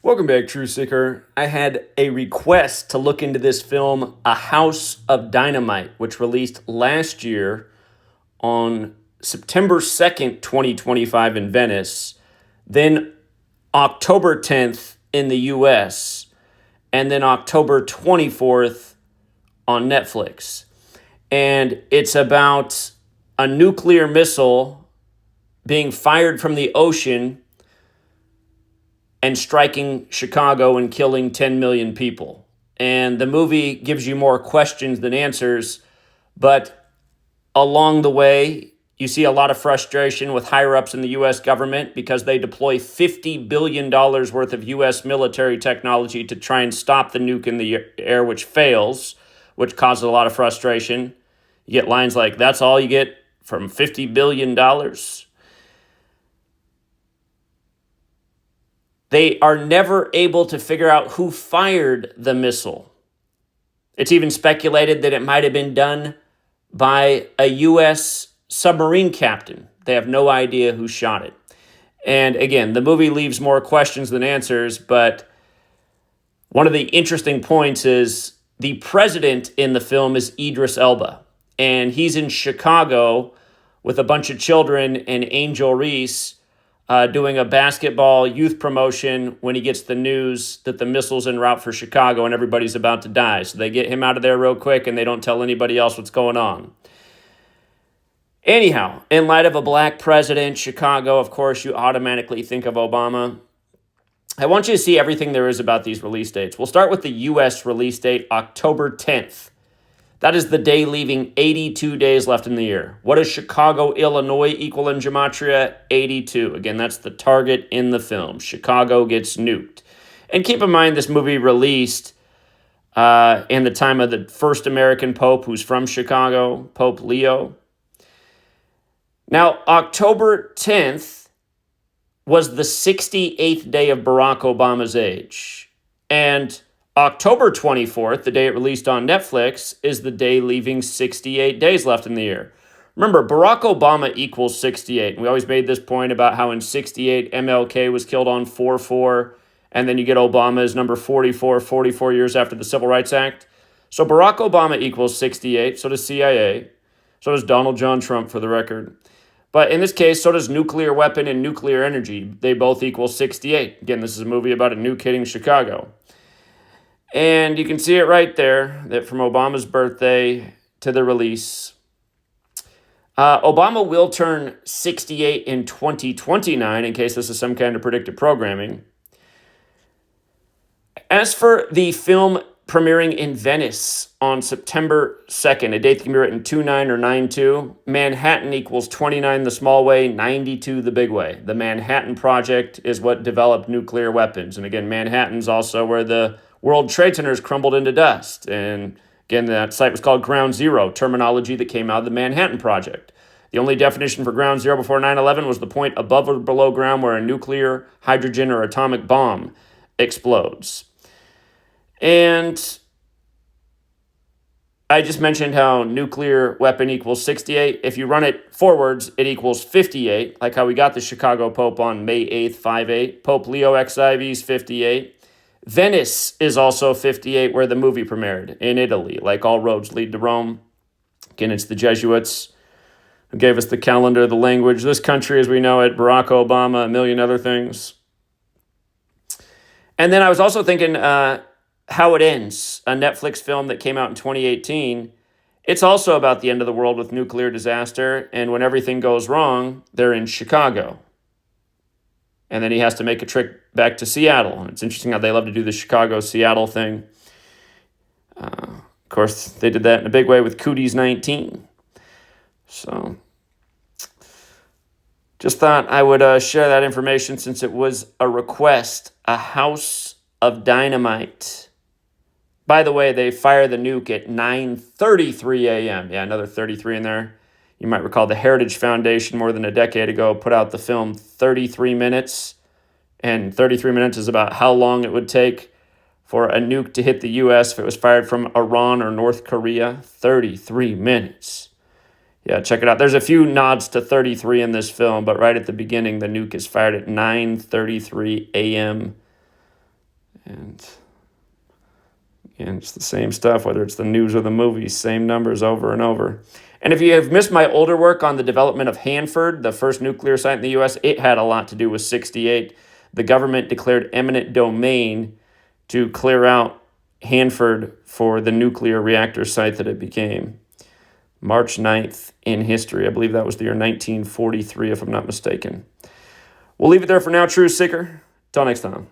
Welcome back, True Seeker. I had a request to look into this film, A House of Dynamite, which released last year on September 2nd, 2025 in Venice, then October 10th in the US, and then October 24th on Netflix. And it's about a nuclear missile being fired from the ocean and striking Chicago and killing 10 million people. And the movie gives you more questions than answers, but along the way, you see a lot of frustration with higher-ups in the U.S. government because they deploy $50 billion worth of U.S. military technology to try and stop the nuke in the air, which fails, which causes a lot of frustration. You get lines like, "That's all you get from $50 billion?" They are never able to figure out who fired the missile. It's even speculated that it might have been done by a U.S. submarine captain. They have no idea who shot it. And again, the movie leaves more questions than answers, but one of the interesting points is the president in the film is Idris Elba, and he's in Chicago with a bunch of children and Angel Reese doing a basketball youth promotion when he gets the news that the missile's en route for Chicago and everybody's about to die. So they get him out of there real quick and they don't tell anybody else what's going on. Anyhow, in light of a black president, Chicago, of course, you automatically think of Obama. I want you to see everything there is about these release dates. We'll start with the U.S. release date, October 10th. That is the day leaving 82 days left in the year. What does Chicago, Illinois equal in Gematria? 82. Again, that's the target in the film. Chicago gets nuked. And keep in mind, this movie released in the time of the first American Pope, who's from Chicago, Pope Leo. Now, October 10th was the 68th day of Barack Obama's age. And October 24th, the day it released on Netflix, is the day leaving 68 days left in the year. Remember, Barack Obama equals 68. We always made this point about how in 68, MLK was killed on 4/4, and then you get Obama as number 44 years after the Civil Rights Act. So Barack Obama equals 68, so does CIA, so does Donald John Trump, for the record. But in this case, so does nuclear weapon and nuclear energy. They both equal 68. Again, this is a movie about a nuke hitting Chicago. And you can see it right there, that from Obama's birthday to the release. Obama will turn 68 in 2029, in case this is some kind of predictive programming. As for the film premiering in Venice on September 2nd, a date that can be written 2-9 or 9-2, Manhattan equals 29 the small way, 92 the big way. The Manhattan Project is what developed nuclear weapons. And again, Manhattan's also where the World Trade Centers crumbled into dust. And again, that site was called Ground Zero, terminology that came out of the Manhattan Project. The only definition for Ground Zero before 9/11 was the point above or below ground where a nuclear, hydrogen, or atomic bomb explodes. And I just mentioned how nuclear weapon equals 68. If you run it forwards, it equals 58, like how we got the Chicago Pope on May 8th, 5/8. Pope Leo XIV is 58. Venice is also 58, where the movie premiered, in Italy. Like all roads lead to Rome. Again, it's the Jesuits who gave us the calendar, the language, this country as we know it, Barack Obama, a million other things. And then I was also thinking How It Ends, a Netflix film that came out in 2018. It's also about the end of the world with nuclear disaster, and when everything goes wrong, they're in Chicago. And then he has to make a trip back to Seattle. And it's interesting how they love to do the Chicago-Seattle thing. Of course, they did that in a big way with Cooties 19. So, just thought I would share that information since it was a request. A House of Dynamite. By the way, they fire the nuke at 9:33 a.m. Yeah, another 33 in there. You might recall the Heritage Foundation more than a decade ago put out the film 33 Minutes. And 33 minutes is about how long it would take for a nuke to hit the U.S. if it was fired from Iran or North Korea. 33 minutes. Yeah, check it out. There's a few nods to 33 in this film, but right at the beginning, the nuke is fired at 9:33 a.m. And again, it's the same stuff, whether it's the news or the movies, same numbers over and over. And if you have missed my older work on the development of Hanford, the first nuclear site in the U.S., it had a lot to do with 68. The government declared eminent domain to clear out Hanford for the nuclear reactor site that it became. March 9th in history. I believe that was the year 1943, if I'm not mistaken. We'll leave it there for now, Truth Seeker. Till next time.